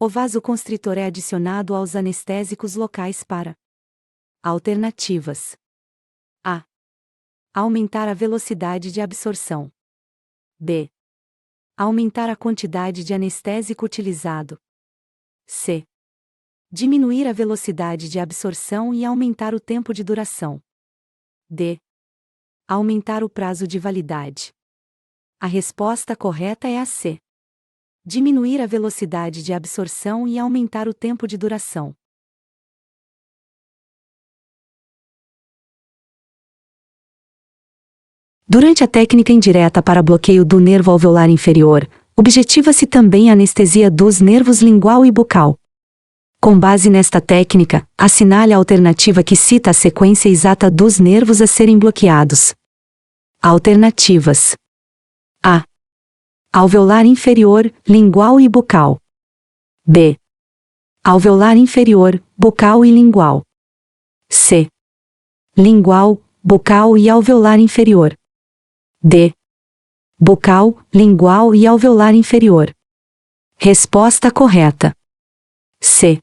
O vasoconstritor é adicionado aos anestésicos locais para alternativas. A. Aumentar a velocidade de absorção. B. Aumentar a quantidade de anestésico utilizado. C. Diminuir a velocidade de absorção e aumentar o tempo de duração. D. Aumentar o prazo de validade. A resposta correta é a C. Diminuir a velocidade de absorção e aumentar o tempo de duração. Durante a técnica indireta para bloqueio do nervo alveolar inferior, objetiva-se também a anestesia dos nervos lingual e bucal. Com base nesta técnica, assinale a alternativa que cita a sequência exata dos nervos a serem bloqueados. Alternativas: A. Alveolar inferior, lingual e bucal. B. Alveolar inferior, bucal e lingual. C. Lingual, bucal e alveolar inferior. D. Bucal, lingual e alveolar inferior. Resposta correta: C.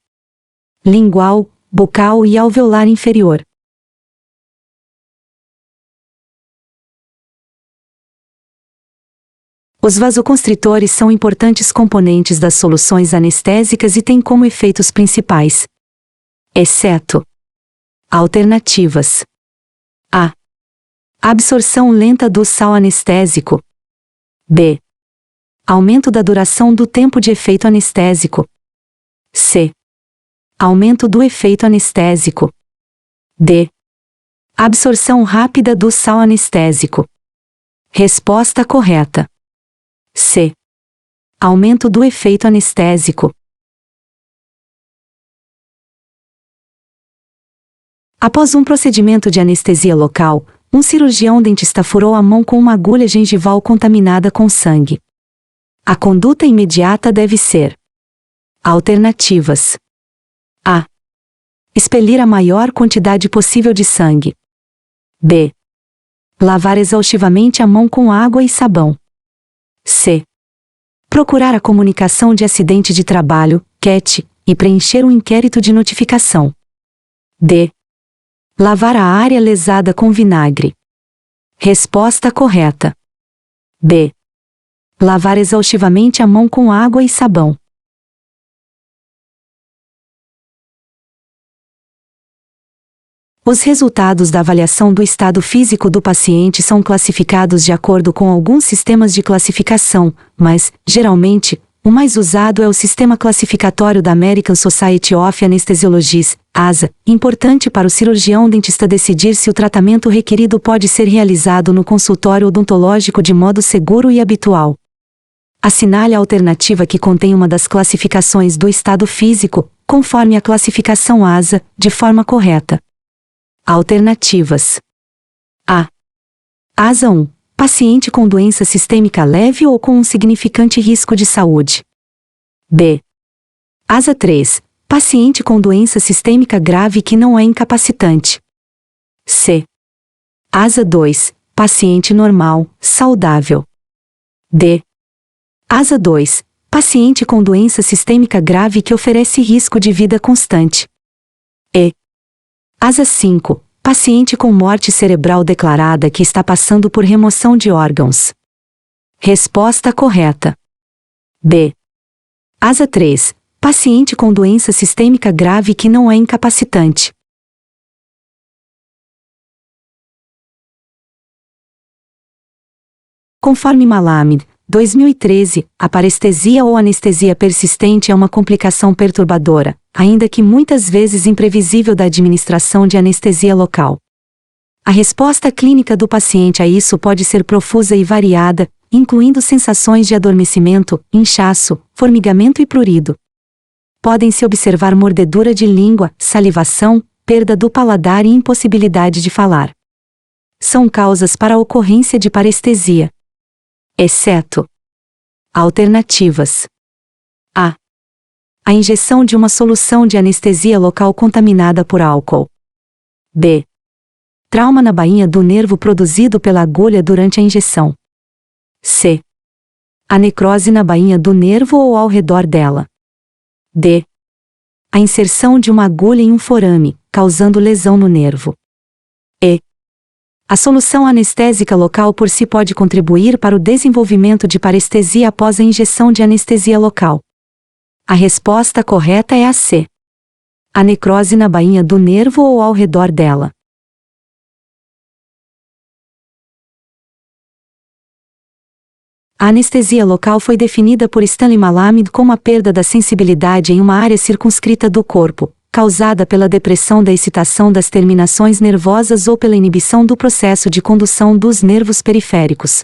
Lingual, bucal e alveolar inferior. Os vasoconstritores são importantes componentes das soluções anestésicas e têm como efeitos principais, exceto alternativas: A. Absorção lenta do sal anestésico. B. Aumento da duração do tempo de efeito anestésico. C. Aumento do efeito anestésico. D. Absorção rápida do sal anestésico. Resposta correta: C. Aumento do efeito anestésico. Após um procedimento de anestesia local, um cirurgião dentista furou a mão com uma agulha gengival contaminada com sangue. A conduta imediata deve ser: alternativas: A. Expelir a maior quantidade possível de sangue. B. Lavar exaustivamente a mão com água e sabão. C. Procurar a comunicação de acidente de trabalho, CAT, e preencher um inquérito de notificação. D. Lavar a área lesada com vinagre. Resposta correta: B. Lavar exaustivamente a mão com água e sabão. Os resultados da avaliação do estado físico do paciente são classificados de acordo com alguns sistemas de classificação, mas, geralmente, o mais usado é o Sistema Classificatório da American Society of Anesthesiologists, ASA, importante para o cirurgião dentista decidir se o tratamento requerido pode ser realizado no consultório odontológico de modo seguro e habitual. Assinale a alternativa que contém uma das classificações do estado físico, conforme a classificação ASA, de forma correta. Alternativas: A. ASA 1. Paciente com doença sistêmica leve ou com um significante risco de saúde. B. ASA 3. Paciente com doença sistêmica grave que não é incapacitante. C. ASA 2. Paciente normal, saudável. D. ASA 2. Paciente com doença sistêmica grave que oferece risco de vida constante. E. ASA 5. Paciente com morte cerebral declarada que está passando por remoção de órgãos. Resposta correta: B. ASA 3. Paciente com doença sistêmica grave que não é incapacitante. Conforme Malamud, 2013, a parestesia ou anestesia persistente é uma complicação perturbadora, ainda que muitas vezes imprevisível da administração de anestesia local. A resposta clínica do paciente a isso pode ser profusa e variada, incluindo sensações de adormecimento, inchaço, formigamento e prurido. Podem-se observar mordedura de língua, salivação, perda do paladar e impossibilidade de falar. São causas para a ocorrência de parestesia. Exceto alternativas: A. A injeção de uma solução de anestesia local contaminada por álcool. B. Trauma na bainha do nervo produzido pela agulha durante a injeção. C. A necrose na bainha do nervo ou ao redor dela. D. A inserção de uma agulha em um forame, causando lesão no nervo. E. A solução anestésica local por si pode contribuir para o desenvolvimento de parestesia após a injeção de anestesia local. A resposta correta é a C. A necrose na bainha do nervo ou ao redor dela. A anestesia local foi definida por Stanley Malamud como a perda da sensibilidade em uma área circunscrita do corpo, causada pela depressão da excitação das terminações nervosas ou pela inibição do processo de condução dos nervos periféricos.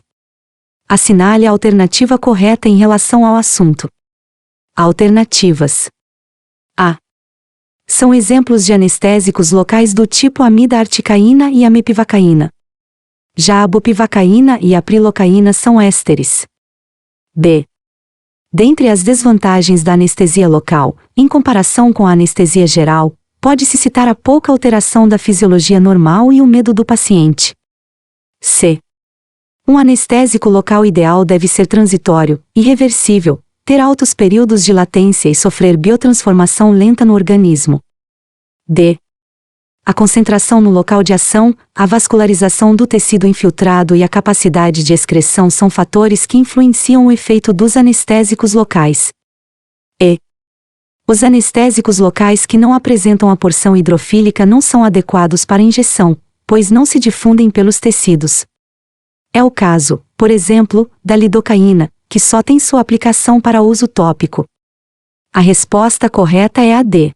Assinale a alternativa correta em relação ao assunto. Alternativas. A. São exemplos de anestésicos locais do tipo amida-articaína e amepivacaína. Já a bupivacaína e a prilocaína são ésteres. B. Dentre as desvantagens da anestesia local, em comparação com a anestesia geral, pode-se citar a pouca alteração da fisiologia normal e o medo do paciente. C. Um anestésico local ideal deve ser transitório, irreversível, ter altos períodos de latência e sofrer biotransformação lenta no organismo. D. A concentração no local de ação, a vascularização do tecido infiltrado e a capacidade de excreção são fatores que influenciam o efeito dos anestésicos locais. E. Os anestésicos locais que não apresentam a porção hidrofílica não são adequados para injeção, pois não se difundem pelos tecidos. É o caso, por exemplo, da lidocaína, que só tem sua aplicação para uso tópico. A resposta correta é a D.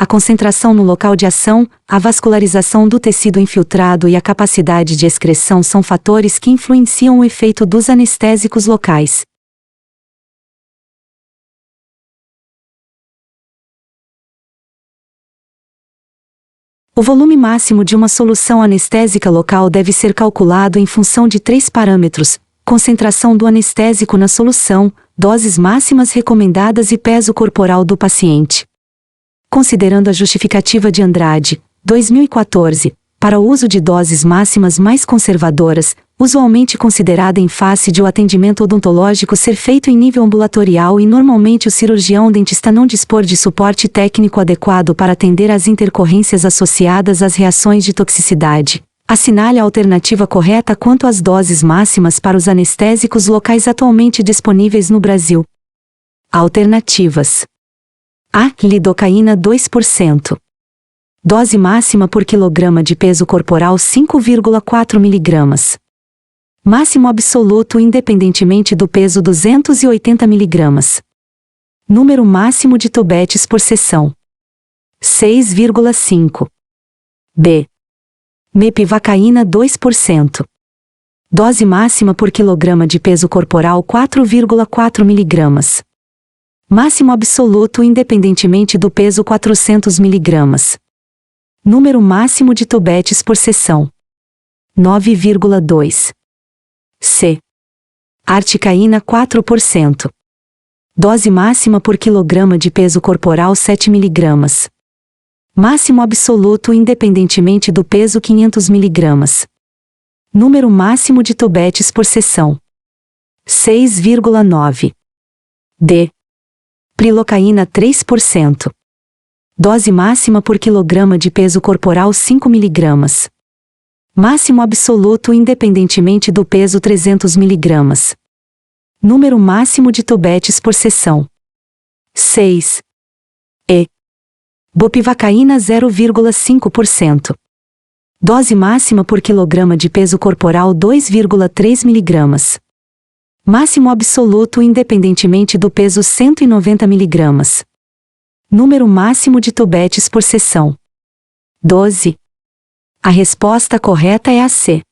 A concentração no local de ação, a vascularização do tecido infiltrado e a capacidade de excreção são fatores que influenciam o efeito dos anestésicos locais. O volume máximo de uma solução anestésica local deve ser calculado em função de 3 parâmetros: concentração do anestésico na solução, doses máximas recomendadas e peso corporal do paciente. Considerando a justificativa de Andrade, 2014, para o uso de doses máximas mais conservadoras, usualmente considerada em face de o atendimento odontológico ser feito em nível ambulatorial e normalmente o cirurgião dentista não dispor de suporte técnico adequado para atender às intercorrências associadas às reações de toxicidade, assinale a alternativa correta quanto às doses máximas para os anestésicos locais atualmente disponíveis no Brasil. Alternativas. A. Lidocaína 2%. Dose máxima por quilograma de peso corporal 5,4 mg. Máximo absoluto independentemente do peso 280 mg. Número máximo de tobetes por sessão: 6,5. B. Mepivacaína 2%. Dose máxima por quilograma de peso corporal 4,4 mg. Máximo absoluto independentemente do peso 400 mg. Número máximo de tobetes por sessão: 9,2. C. Articaína 4%. Dose máxima por quilograma de peso corporal 7 mg. Máximo absoluto independentemente do peso 500 mg. Número máximo de tobetes por sessão: 6,9. D. Prilocaína 3%. Dose máxima por quilograma de peso corporal 5 mg. Máximo absoluto independentemente do peso 300 mg. Número máximo de tobetes por sessão: 6. E. Bupivacaína 0,5%. Dose máxima por quilograma de peso corporal 2,3 mg. Máximo absoluto independentemente do peso 190 mg. Número máximo de tobetes por sessão: 12. A resposta correta é a C.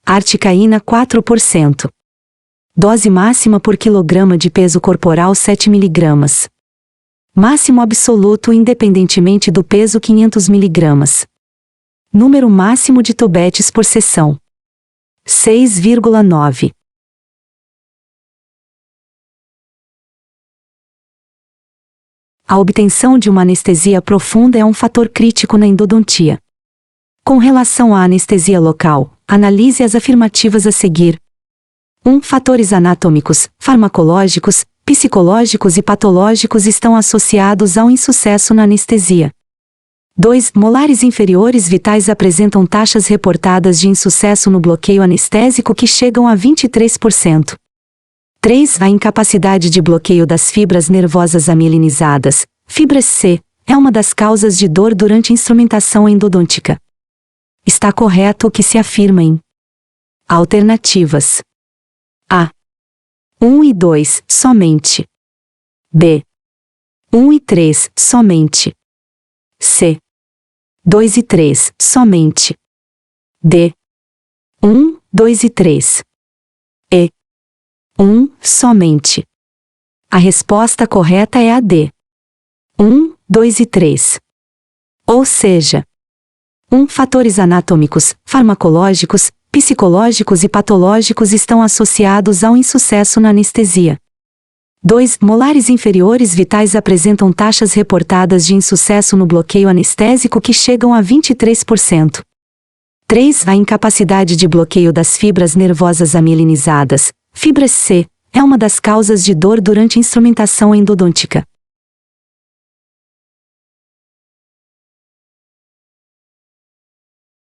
Articaína 4%. Dose máxima por quilograma de peso corporal 7 mg. Máximo absoluto independentemente do peso 500 mg. Número máximo de tobetes por sessão: 6,9. A obtenção de uma anestesia profunda é um fator crítico na endodontia. Com relação à anestesia local, analise as afirmativas a seguir. 1. Fatores anatômicos, farmacológicos, psicológicos e patológicos estão associados ao insucesso na anestesia. 2. Molares inferiores vitais apresentam taxas reportadas de insucesso no bloqueio anestésico que chegam a 23%. 3. A incapacidade de bloqueio das fibras nervosas amielinizadas, fibras C, é uma das causas de dor durante instrumentação endodôntica. Está correto o que se afirma em alternativas A. 1 e 2, somente. B. 1 e 3, somente. C. 2 e 3, somente. D. 1, 2 e 3. E. 1, somente. A resposta correta é a D. 1, 2 e 3. Ou seja, 1. Fatores anatômicos, farmacológicos, psicológicos e patológicos estão associados ao insucesso na anestesia. 2. Molares inferiores vitais apresentam taxas reportadas de insucesso no bloqueio anestésico que chegam a 23%. 3. A incapacidade de bloqueio das fibras nervosas amielinizadas, fibras C, é uma das causas de dor durante instrumentação endodôntica.